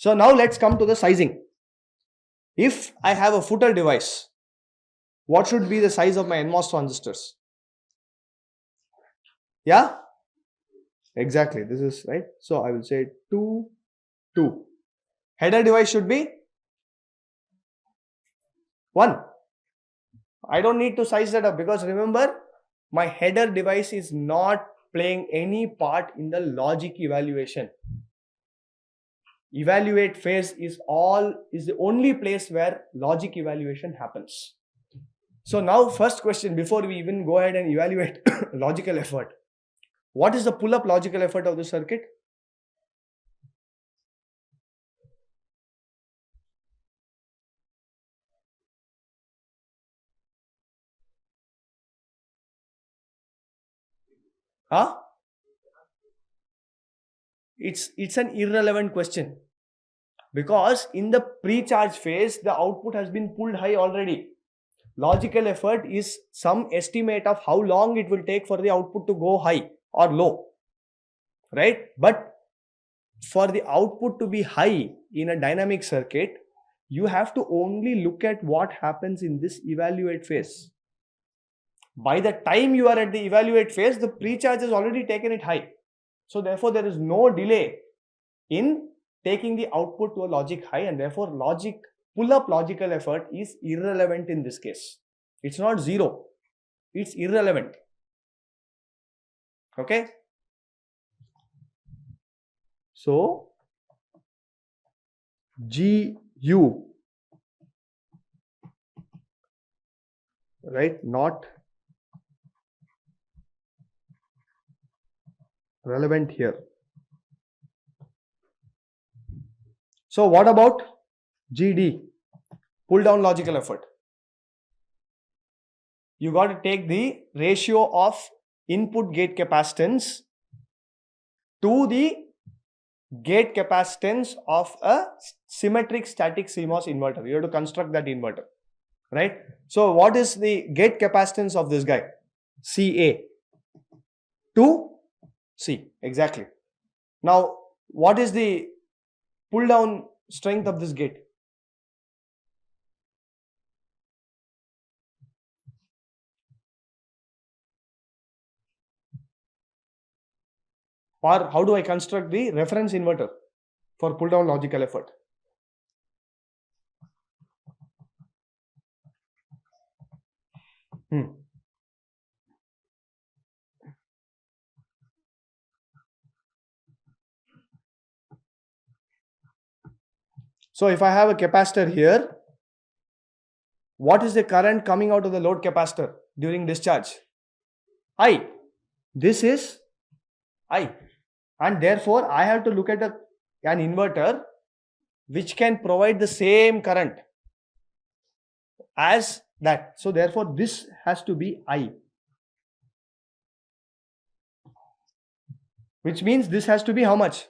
So now let's come to the sizing. If I have a footer device, what should be the size of my NMOS transistors? Yeah, exactly. This is right. So I will say 2, 2. Header device should be 1. I don't need to size that up because remember, my header device is not playing any part in the logic evaluation. Evaluate phase is the only place where logic evaluation happens. So now first question, before we even go ahead and evaluate logical effort, what is the pull-up logical effort of the circuit? Huh? It's an irrelevant question because in the pre-charge phase, the output has been pulled high already. Logical effort is some estimate of how long it will take for the output to go high or low, right? But for the output to be high in a dynamic circuit, you have to only look at what happens in this evaluate phase. By the time you are at the evaluate phase, the pre-charge has already taken it high. So therefore, there is no delay in taking the output to a logic high, and therefore pull-up logical effort is irrelevant in this case. It's not zero. It's irrelevant. Okay. So GU, right, not relevant here. So what about GD, pull down logical effort? You got to take the ratio of input gate capacitance to the gate capacitance of a symmetric static CMOS inverter. You have to construct that inverter, right? So what is the gate capacitance of this guy? CA to C, exactly. Now, what is the pull down strength of this gate? Or how do I construct the reference inverter for pull down logical effort? So if I have a capacitor here, what is the current coming out of the load capacitor during discharge? I. This is I. And therefore, I have to look at an inverter which can provide the same current as that. So therefore, this has to be I. Which means this has to be how much?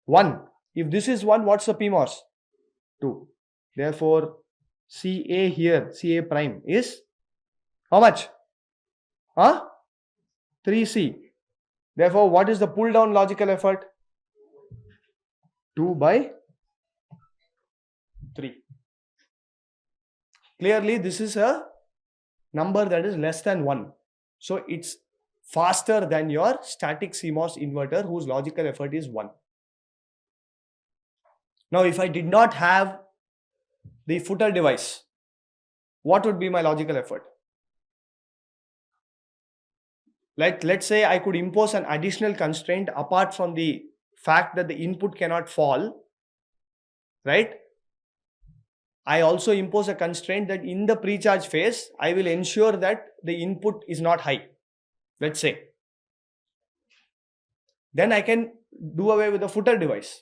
1. If this is 1, what's the PMOS? 2. Therefore, CA here, CA prime is how much? 3C. Therefore, what is the pull down logical effort? 2 by 3. Clearly, this is a number that is less than 1. So, it's faster than your static CMOS inverter whose logical effort is 1. Now, if I did not have the footer device, what would be my logical effort? Let's say I could impose an additional constraint apart from the fact that the input cannot fall, right? I also impose a constraint that in the pre-charge phase, I will ensure that the input is not high, let's say. Then I can do away with the footer device.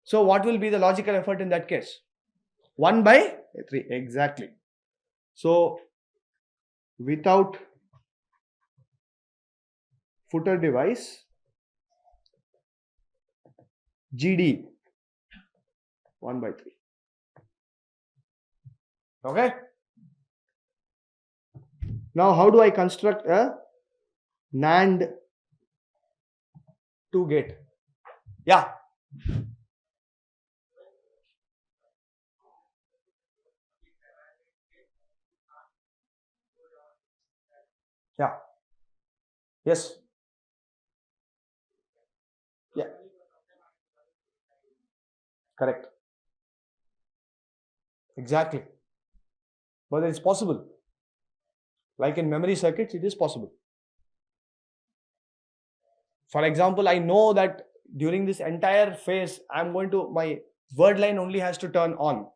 So what will be the logical effort in that case? 1 by 3, exactly. So without footer device, GD 1 by 3. Okay. Now how do I construct a NAND 2 gate? Yeah. Yeah. Yes. Yeah. Correct. Exactly. But it's possible. Like in memory circuits, it is possible. For example, I know that during this entire phase, my word line only has to turn on,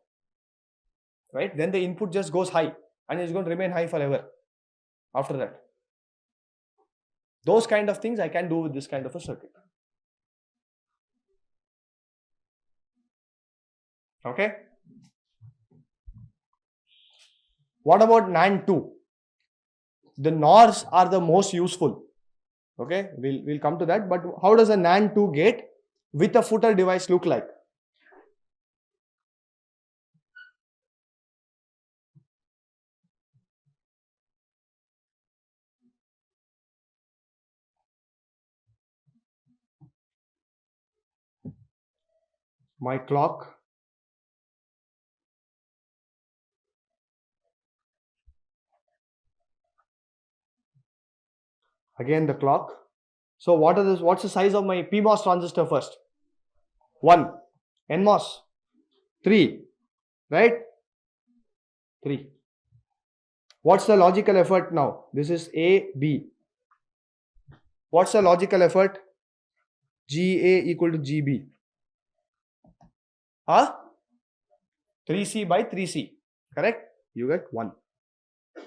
right? Then the input just goes high and it's going to remain high forever after that. Those kind of things I can do with this kind of a circuit. Okay. What about NAND 2? The NORs are the most useful. Okay, we'll come to that. But how does a NAND 2 gate with a footer device look like? My clock. Again the clock. So what's the size of my PMOS transistor first? 1. NMOS 3. Right? 3. What's the logical effort now? This is A, B. What's the logical effort? GA equal to GB. Huh? 3C by 3C. Correct? You get 1.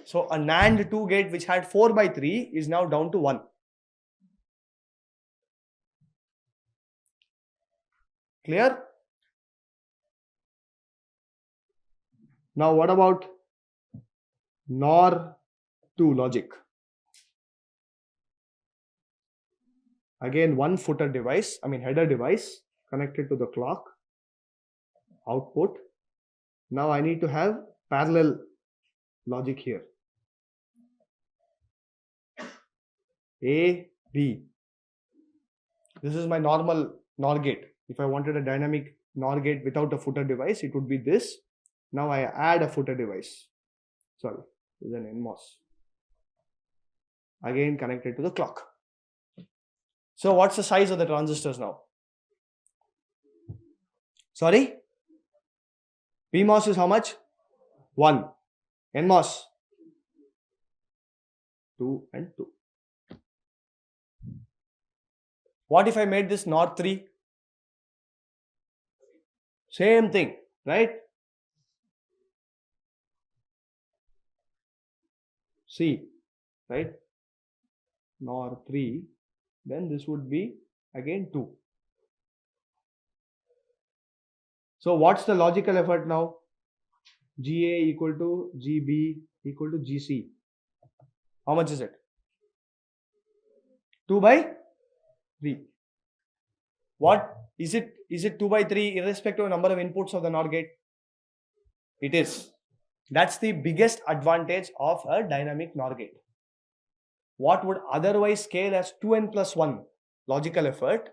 So a NAND 2 gate which had 4 by 3 is now down to 1. Clear? Now what about NOR 2 logic? Again, one header device connected to the clock output. Now I need to have parallel logic here. A, B. This is my normal NOR gate. If I wanted a dynamic NOR gate without a footer device, it would be this. Now I add a footer device. Sorry, this is an NMOS. Again connected to the clock. So what's the size of the transistors now? Sorry? PMOS is how much? 1. NMOS 2 and 2. What if I made this NOR 3? Same thing, right? C, right? NOR 3, then this would be again 2. So what's the logical effort now? GA equal to GB equal to GC. How much is it? 2 by 3. What is it? Is it 2 by 3 irrespective of number of inputs of the NOR gate? It is. That's the biggest advantage of a dynamic NOR gate. What would otherwise scale as 2n plus 1 logical effort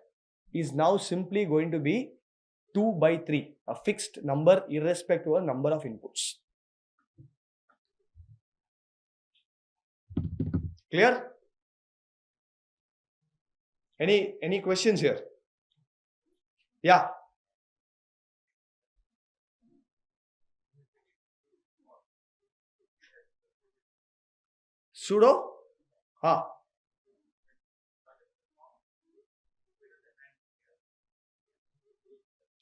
is now simply going to be 2 by 3, a fixed number irrespective of number of inputs. Clear? Any questions here? Yeah. Pseudo?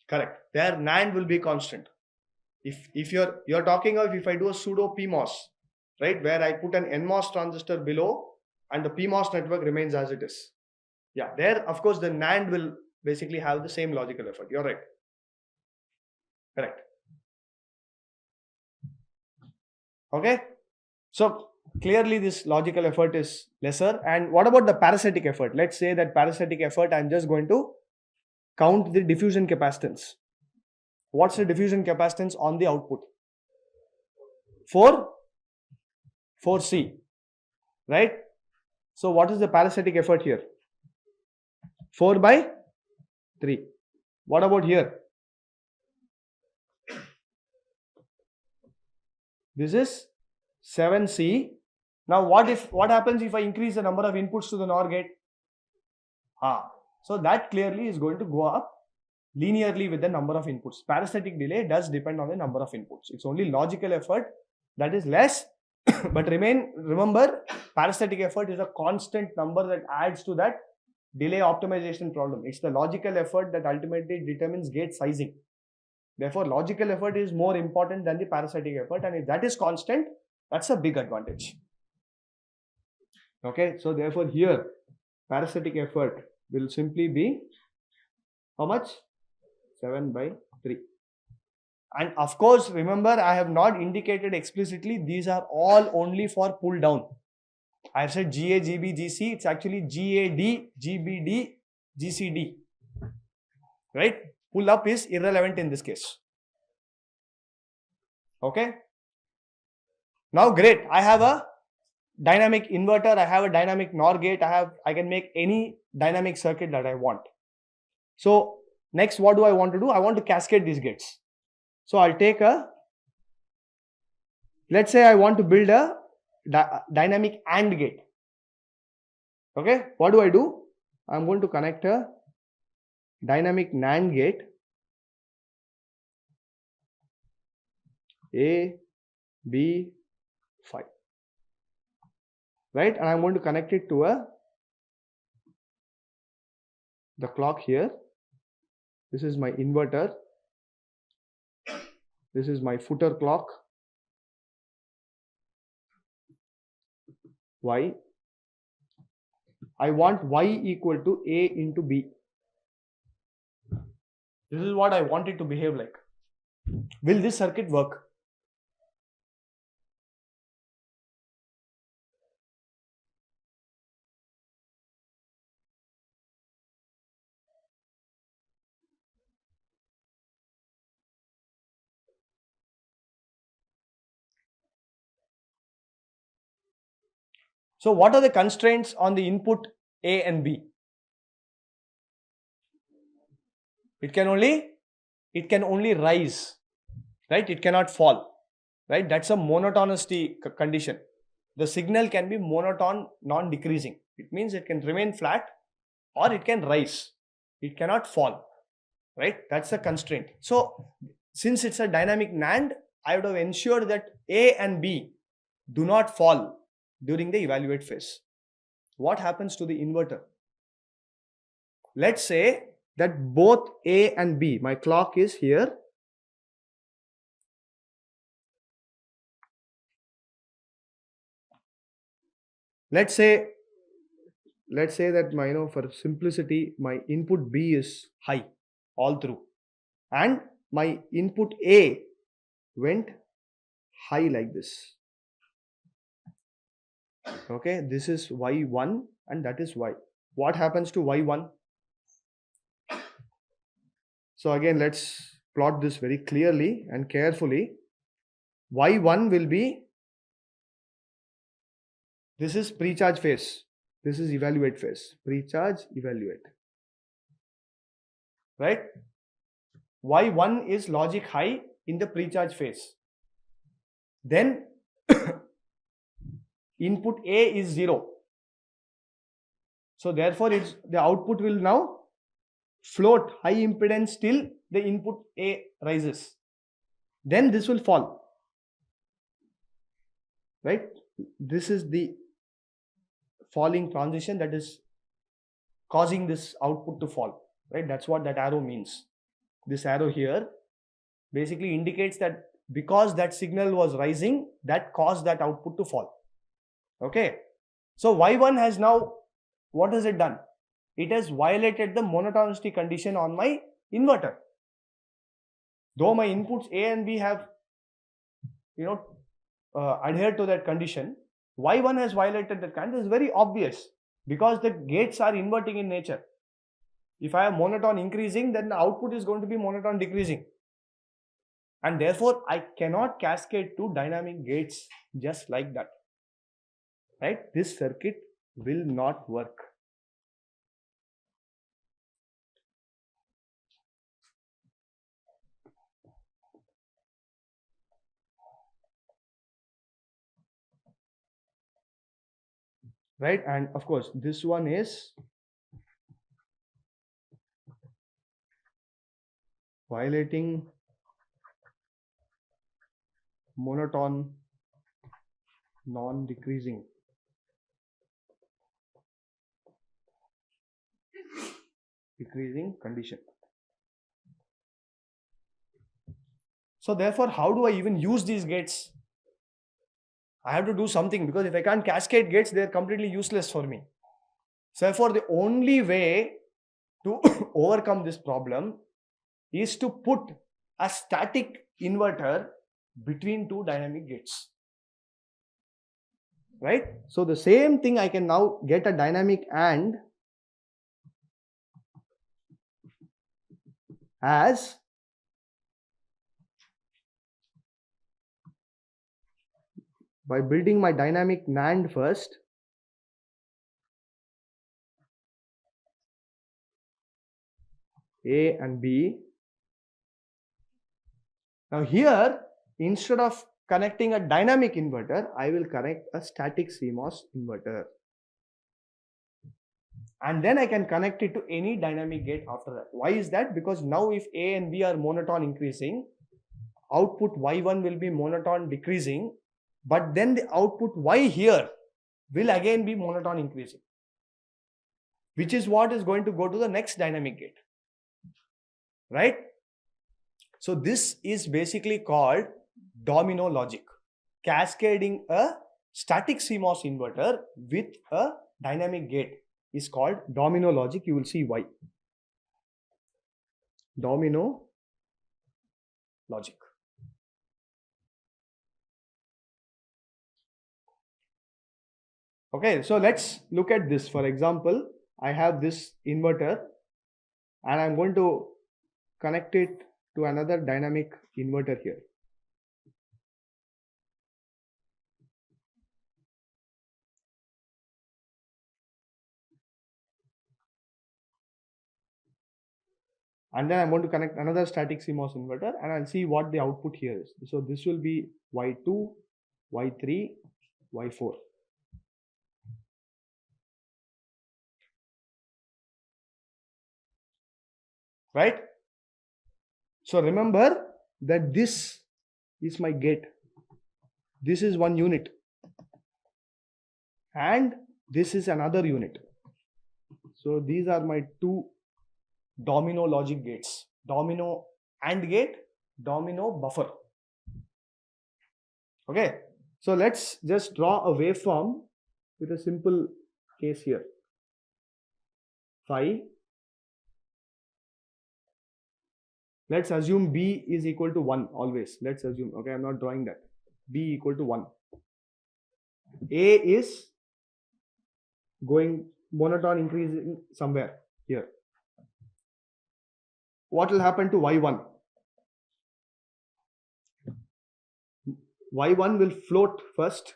Correct. Their NAND will be constant. If you're talking of if I do a pseudo PMOS, right, where I put an NMOS transistor below and the PMOS network remains as it is. Yeah, there of course the NAND will basically have the same logical effort. You're right. Correct. Okay. So clearly this logical effort is lesser. And what about the parasitic effort? Let's say that parasitic effort, I'm just going to count the diffusion capacitance. What's the diffusion capacitance on the output? 4C, right? So what is the parasitic effort here? 4 by 3. What about here? This is 7C Now what happens if I increase the number of inputs to the NOR gate? So that clearly is going to go up linearly with the number of inputs. Parasitic delay does depend on the number of inputs. It's only logical effort that is less, but remember, parasitic effort is a constant number that adds to that delay optimization problem. It's the logical effort that ultimately determines gate sizing. Therefore, logical effort is more important than the parasitic effort, and if that is constant, that's a big advantage. Okay, so therefore here parasitic effort will simply be how much? 7/3. And of course, remember, I have not indicated explicitly, these are all only for pull down. I have said GA, GB, GC, it's actually GAD, GBD, GCD. Right? Pull up is irrelevant in this case. Okay? Now great, I have a dynamic inverter, I have a dynamic NOR gate, I can make any dynamic circuit that I want. So next, what do I want to do? I want to cascade these gates. So I'll take let's say I want to build a dynamic AND gate. Okay, what do? I'm going to connect a dynamic NAND gate A, B, 5. Right, and I'm going to connect it to the clock here. This is my inverter. This is my footer clock. Y. I want Y equal to A into B. This is what I want it to behave like. Will this circuit work? So what are the constraints on the input A and B? It can only rise, right? It cannot fall, right? That's a monotonicity condition. The signal can be monotone, non-decreasing. It means it can remain flat or it can rise. It cannot fall, right? That's the constraint. So since it's a dynamic NAND, I would have ensured that A and B do not fall during the evaluate phase. What happens to the inverter? Let's say that both A and B, my clock is here. Let's say that for simplicity, my input B is high all through, and my input A went high like this. Okay, this is Y1 and that is Y. What happens to Y1? So again, let's plot this very clearly and carefully. Y1 will be, this is pre-charge phase, this is evaluate phase, pre-charge, evaluate, right? Y1 is logic high in the pre-charge phase. Then input A is 0. So therefore the output will now float high impedance till the input A rises. Then this will fall, right? This is the falling transition that is causing this output to fall, right? That's what that arrow means. This arrow here basically indicates that because that signal was rising, that caused that output to fall. Okay, so Y1 has now, what has it done? It has violated the monotonicity condition on my inverter. Though my inputs A and B have adhered to that condition, Y1 has violated that condition. It's very obvious because the gates are inverting in nature. If I have monotone increasing, then the output is going to be monotone decreasing. And therefore, I cannot cascade two dynamic gates just like that. Right? This circuit will not work. right? And of course, this one is violating monotone non-decreasing condition. So therefore, how do I even use these gates? I have to do something, because if I can't cascade gates, they're completely useless for me. So therefore, the only way to overcome this problem is to put a static inverter between two dynamic gates. Right? So the same thing, I can now get a dynamic AND as by building my dynamic NAND first. A and B. Now here, instead of connecting a dynamic inverter, I will connect a static CMOS inverter. And then I can connect it to any dynamic gate after that. Why is that? Because now if A and B are monotone increasing, output Y1 will be monotone decreasing, but then the output Y here will again be monotone increasing, which is what is going to go to the next dynamic gate. Right? So this is basically called domino logic, cascading a static CMOS inverter with a dynamic gate is called domino logic. You will see why. Domino logic. Okay, so let's look at this. For example, I have this inverter and I'm going to connect it to another dynamic inverter here. And then I'm going to connect another static CMOS inverter and I'll see what the output here is. So this will be Y2, Y3, Y4. Right? So remember that this is my gate. This is one unit. And this is another unit. So these are my two domino logic gates. Domino AND gate, domino buffer. Okay. So let's just draw a waveform with a simple case here. Phi. Let's assume B is equal to 1 always. Let's assume, okay, I'm not drawing that. B equal to 1. A is going monotone increasing somewhere here. What will happen to Y1? Y1 will float first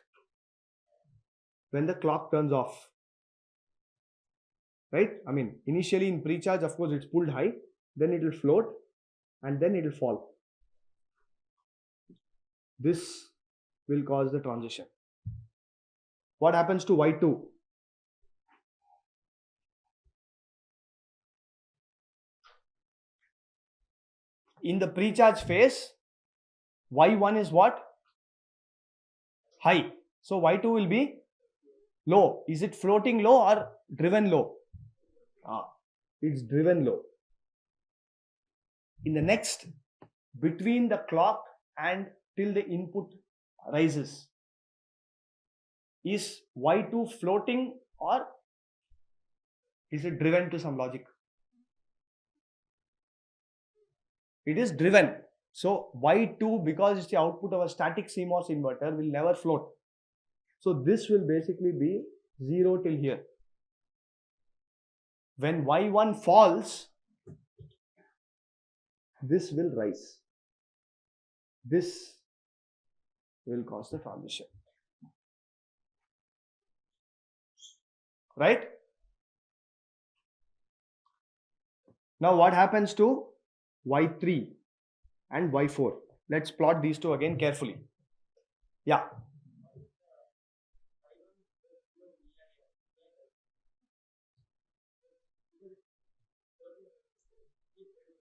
when the clock turns off. Right? I mean, initially in pre-charge, of course, it's pulled high, then it will float, and then it will fall. This will cause the transition. What happens to Y2? In the pre-charge phase, Y1 is what? High. So Y2 will be low. Is it floating low or driven low? It's driven low. In the next, between the clock and till the input rises, is Y2 floating or is it driven to some logic? It is driven. So Y2, because it's the output of a static CMOS inverter, will never float. So this will basically be 0 till here. When Y1 falls, this will rise. This will cause the transition. Right? Now what happens to Y3 and Y4? Let's plot these two again carefully. Yeah.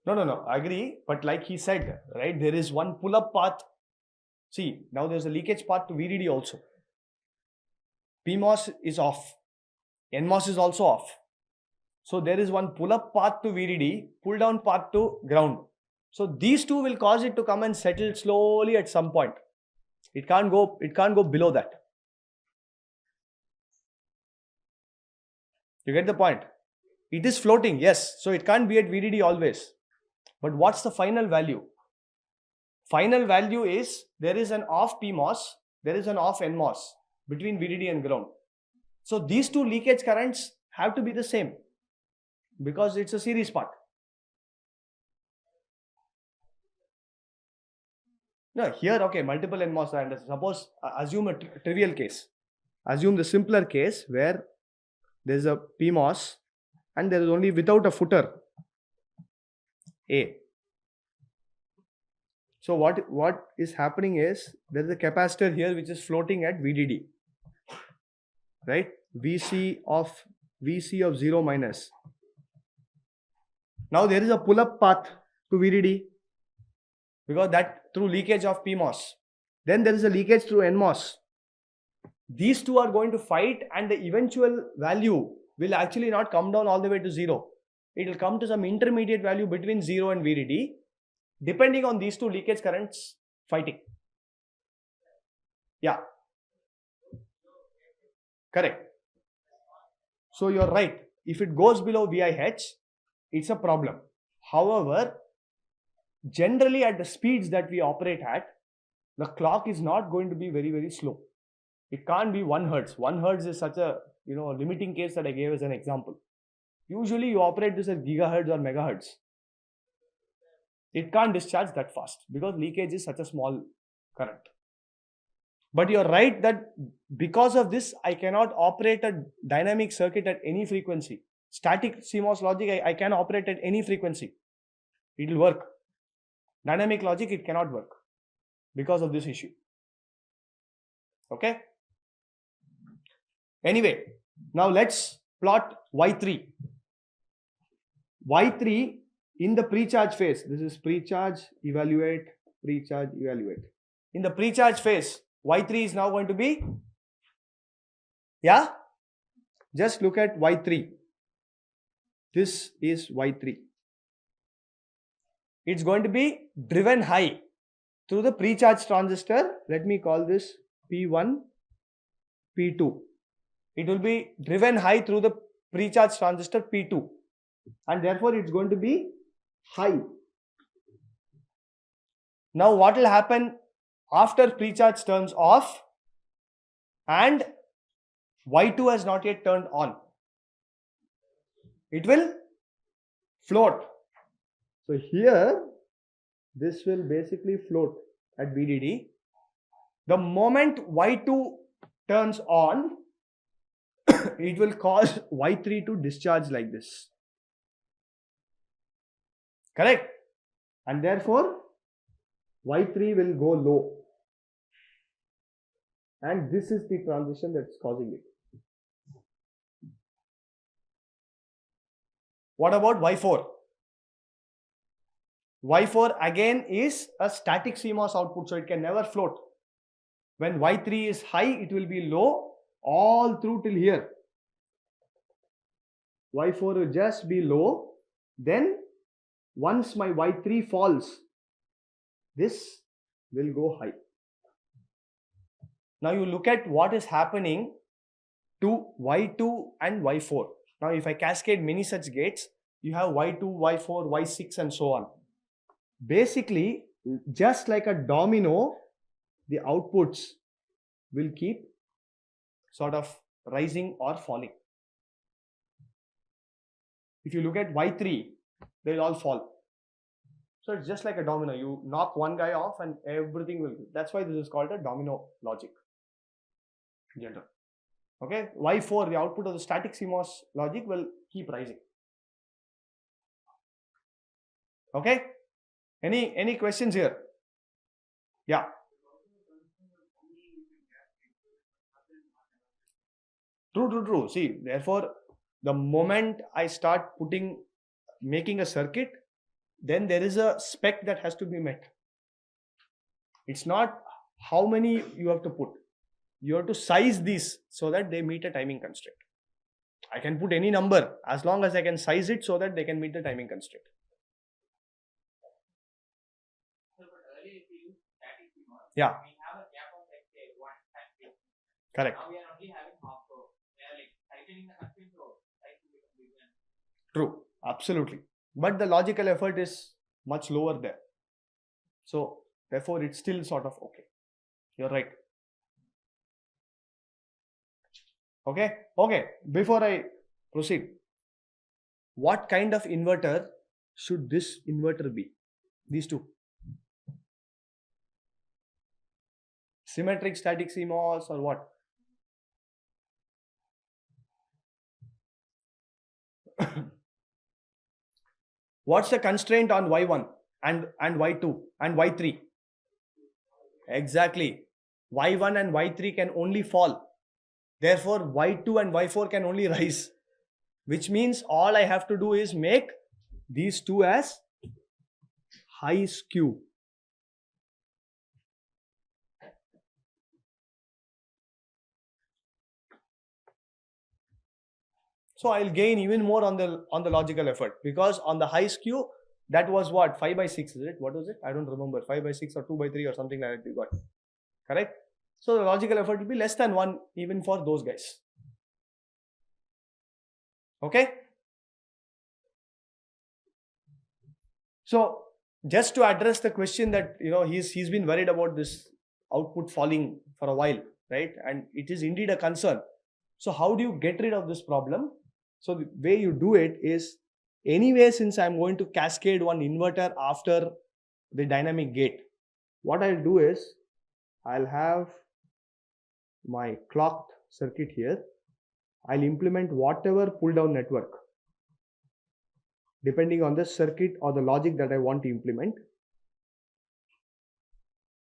No, I agree. But like he said, right, there is one pull-up path. See, now there's a leakage path to VDD also. PMOS is off. NMOS is also off. So there is one pull-up path to VDD, pull-down path to ground. So these two will cause it to come and settle slowly at some point. It can't go below that. You get the point? It is floating, yes. So it can't be at VDD always. But what's the final value? Final value is there is an off PMOS, there is an off NMOS between VDD and ground. So these two leakage currents have to be the same because it's a series part. No, here, okay, multiple NMOS, I understand. Suppose, assume a trivial case. Assume the simpler case where there is a PMOS and there is only without a footer A. So what is happening is there is a capacitor here which is floating at VDD, right? VC of 0 minus. Now there is a pull-up path to VDD because that through leakage of PMOS. Then there is a leakage through NMOS. These two are going to fight and the eventual value will actually not come down all the way to 0. It will come to some intermediate value between 0 and VDD depending on these two leakage currents fighting. Yeah. Correct. So you're right. If it goes below VIH, it's a problem. However, generally at the speeds that we operate at, the clock is not going to be very, very slow. It can't be 1 Hertz. 1 Hertz is such a limiting case that I gave as an example. Usually you operate this at gigahertz or megahertz. It can't discharge that fast because leakage is such a small current. But you're right that because of this, I cannot operate a dynamic circuit at any frequency. Static CMOS logic, I can operate at any frequency. It will work. Dynamic logic, it cannot work because of this issue. Okay? Anyway, now let's plot Y3. Y3 in the pre-charge phase. This is pre-charge, evaluate, pre-charge, evaluate. In the pre-charge phase, Y3 is now going to be, yeah? Just look at Y3. This is Y3. It's going to be driven high through the pre-charge transistor. Let me call this P1, P2. It will be driven high through the pre-charge transistor P2. And therefore, it's going to be high. Now, what will happen after pre-charge turns off and Y2 has not yet turned on? It will float. So here, this will basically float at VDD. The moment Y2 turns on, it will cause Y3 to discharge like this. Correct? And therefore, Y3 will go low. And this is the transition that's causing it. What about Y4? Y4 again is a static CMOS output, so it can never float. When Y3 is high, it will be low all through till here. Y4 will just be low. Then once my Y3 falls, this will go high. Now you look at what is happening to Y2 and Y4. Now if I cascade many such gates, you have Y2, Y4, Y6 and so on. Basically, just like a domino, the outputs will keep sort of rising or falling. If you look at Y3, they'll all fall. So it's just like a domino. You knock one guy off and everything will. That's why this is called a domino logic. General. Okay. Y4, the output of the static CMOS logic will keep rising. Okay. Any questions here? Yeah. True. See, therefore, the moment I start making a circuit, then there is a spec that has to be met. It's not how many you have to put. You have to size these so that they meet a timing constraint. I can put any number as long as I can size it so that they can meet the timing constraint. So, but earlier if we use static CMOS, Yeah. we have a gap of like say 1 and 2. Correct. Now we are only having half, so we are like tightening the constraint, so size will become bigger. True. Absolutely. But the logical effort is much lower there. So therefore it's still sort of okay. You're right. Okay. Okay. Before I proceed, what kind of inverter should this inverter be? These two. Symmetric static CMOS or what? What's the constraint on Y1 and Y2 and Y3? Exactly. Y1 and Y3 can only fall. Therefore, Y2 and Y4 can only rise. Which means all I have to do is make these two as high skew. So I'll gain even more on the logical effort, because on the high skew, that was what, 5 by 6 is it? What was it? I don't remember. 5 by 6 or 2 by 3 or something like that we got. Correct? So the logical effort will be less than 1 even for those guys. Okay? So just to address the question that he's been worried about this output falling for a while, right? And it is indeed a concern. So how do you get rid of this problem? So the way you do it is, anyway, since I'm going to cascade one inverter after the dynamic gate, what I'll do is I'll have my clocked circuit here. I'll implement whatever pull down network depending on the circuit or the logic that I want to implement.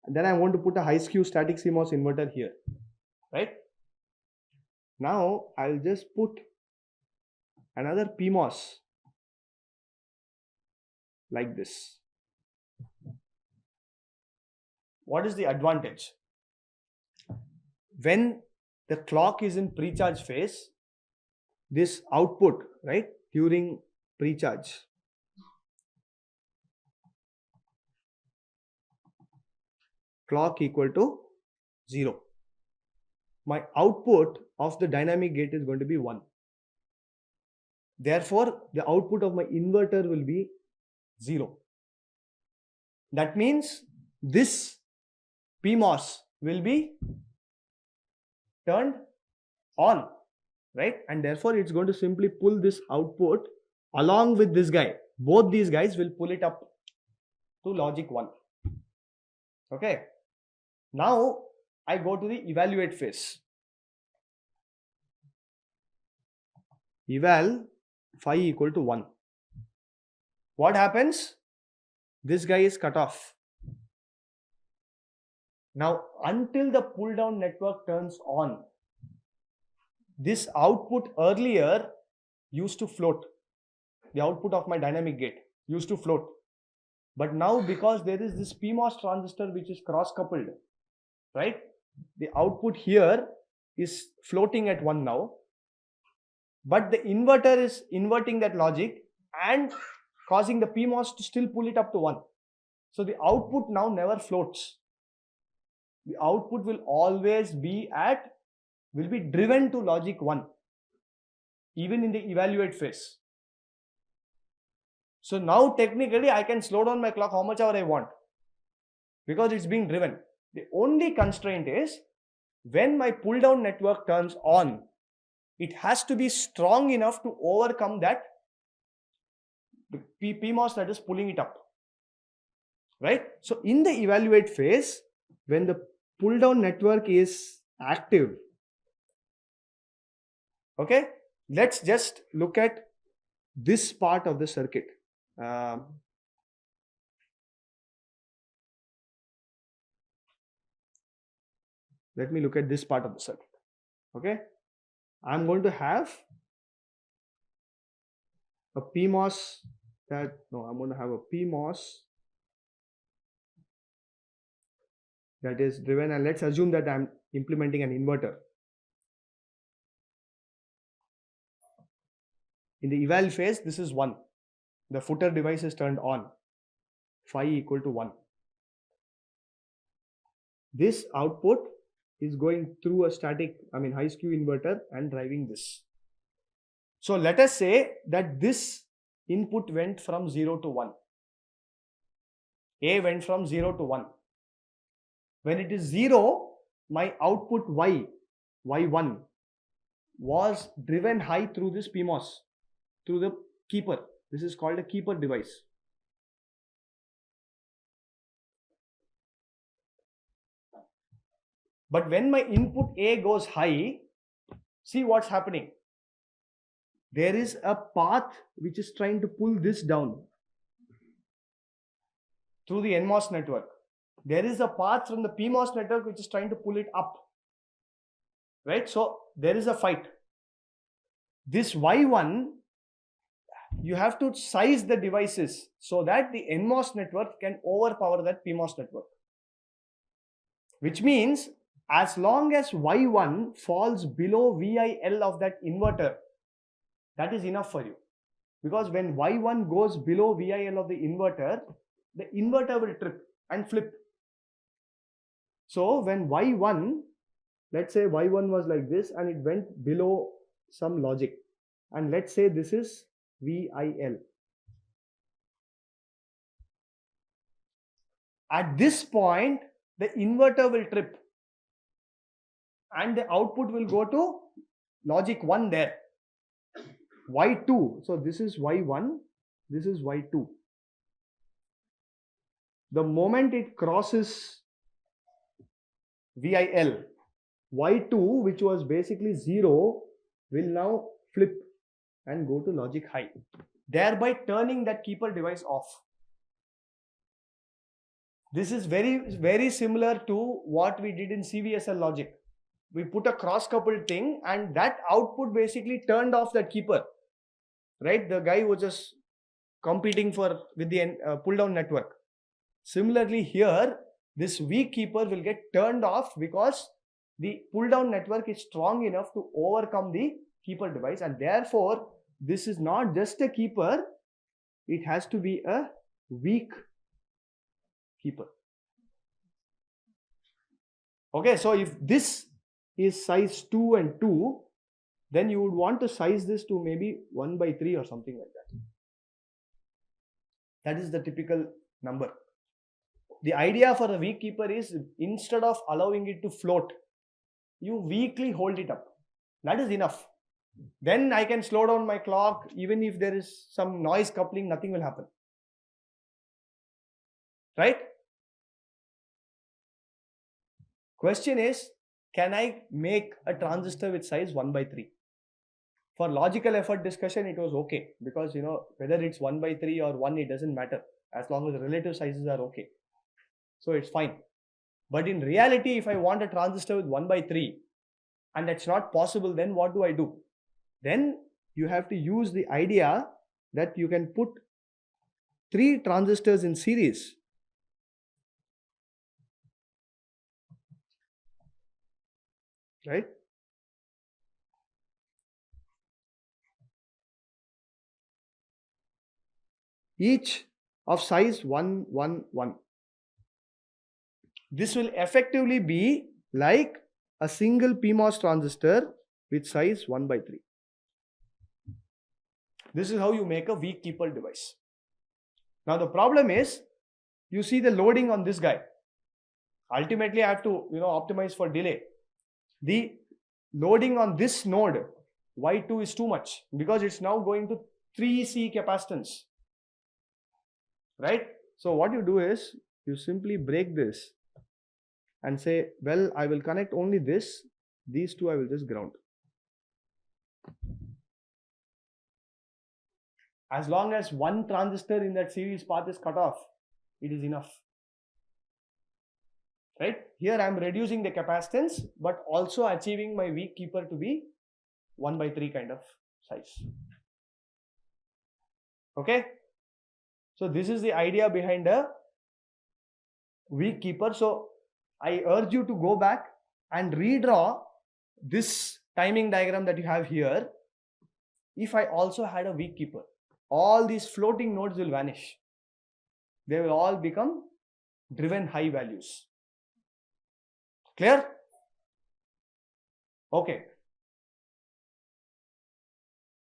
And then I want to put a high skew static CMOS inverter here, right? Now I'll just put another PMOS like this. What is the advantage? When the clock is in pre-charge phase, this output, right, during pre-charge, clock equal to 0. My output of the dynamic gate is going to be 1. Therefore, the output of my inverter will be 0. That means this PMOS will be turned on, right? And therefore, it's going to simply pull this output along with this guy. Both these guys will pull it up to logic 1. Okay. Now, I go to the evaluate phase. Eval phi equal to 1. What happens? This guy is cut off. Now, until the pull down network turns on, this output earlier used to float. The output of my dynamic gate used to float. But now, because there is this PMOS transistor which is cross coupled, right? The output here is floating at 1 now. But the inverter is inverting that logic and causing the PMOS to still pull it up to 1. So the output now never floats. The output will always be will be driven to logic 1, even in the evaluate phase. So now technically I can slow down my clock how much ever I want, because it's being driven. The only constraint is, when my pull down network turns on, it has to be strong enough to overcome that PMOS that is pulling it up, right? So in the evaluate phase, when the pull down network is active, okay, let's just look at this part of the circuit. Let me look at this part of the circuit. Okay, I'm going to have a PMOS that, no, I'm going to have a PMOS that is driven, and let's assume that I'm implementing an inverter. In the eval phase, this is 1. The footer device is turned on. Phi equal to 1. This output is going through a high skew inverter and driving this. So let us say that this input went from 0 to 1. A went from 0 to 1. When it is 0, my output Y1 was driven high through this PMOS, through the keeper. This is called a keeper device. But when my input A goes high, see what's happening. There is a path which is trying to pull this down through the NMOS network. There is a path from the PMOS network which is trying to pull it up. Right? So there is a fight. This Y1, you have to size the devices so that the NMOS network can overpower that PMOS network. Which means as long as Y1 falls below VIL of that inverter, that is enough for you. Because when Y1 goes below VIL of the inverter will trip and flip. So when Y1, let's say Y1 was like this and it went below some logic, and let's say this is VIL. At this point, the inverter will trip and the output will go to logic 1 there. Y2, so this is Y1, this is Y2. The moment it crosses VIL, Y2, which was basically 0, will now flip and go to logic high, thereby turning that keeper device off. This is very, very similar to what we did in CVSL logic. We put a cross-coupled thing and that output basically turned off that keeper. Right? The guy was just competing with the pull-down network. Similarly here, this weak keeper will get turned off because the pull-down network is strong enough to overcome the keeper device, and therefore this is not just a keeper, it has to be a weak keeper. Okay, so if this is size 2 and 2, then you would want to size this to maybe 1/3 or something like that. That is the typical number. The idea for a weak keeper is, instead of allowing it to float, you weakly hold it up. That is enough. Then I can slow down my clock. Even if there is some noise coupling, nothing will happen. Right? Question is, can I make a transistor with size 1/3? For logical effort discussion, it was okay, because whether it's 1/3 or 1, it doesn't matter as long as the relative sizes are okay. So it's fine. But in reality, if I want a transistor with 1/3 and that's not possible, then what do? Then you have to use the idea that you can put 3 transistors in series. Right? Each of size 1, 1, 1. This will effectively be like a single PMOS transistor with size 1/3. This is how you make a weak keeper device. Now the problem is, you see the loading on this guy. Ultimately, I have to optimize for delay. The loading on this node Y2 is too much because it's now going to 3C capacitance. Right? So what you do is, you simply break this and say, well, I will connect only this. These two I will just ground. As long as one transistor in that series path is cut off, it is enough. Right? Here I am reducing the capacitance, but also achieving my weak keeper to be 1/3 kind of size. Okay? So this is the idea behind a weak keeper. So I urge you to go back and redraw this timing diagram that you have here. If I also had a weak keeper, all these floating nodes will vanish. They will all become driven high values. Clear? Okay.